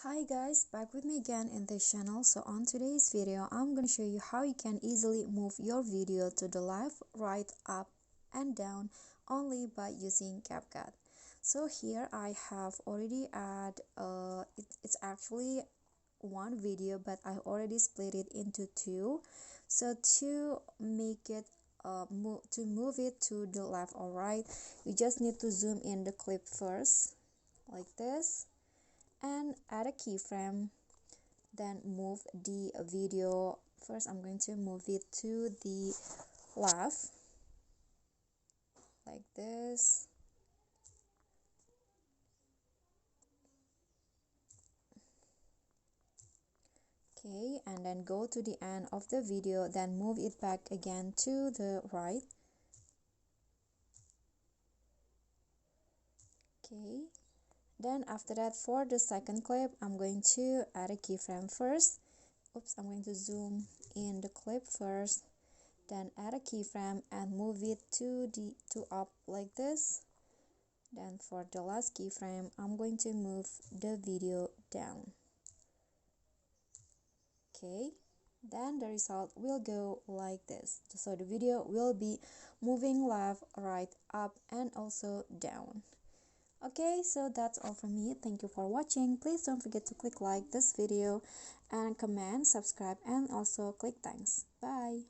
Hi guys, back with me again in this channel. So on today's video, I'm going to show you how you can easily move your video to the left, right, up and down only by using Capcut. So here I have already it's actually one video, but I already split it into two. So to make it move it to the left or right, you just need to zoom in the clip first like this and add a keyframe, then move the video. First I'm going to move it to the left like this. Okay, and then go to the end of the video, then move it back again to the right. Okay, then after that, for the second clip, I'm going to add a keyframe first. I'm going to zoom in the clip first, then add a keyframe and move it to up like this. Then for the last keyframe, I'm going to move the video down. Okay, then the result will go like this. So the video will be moving left, right, up and also down. Okay, so that's all from me. Thank you for watching. Please don't forget to click like this video and comment, subscribe and also click thanks. Bye.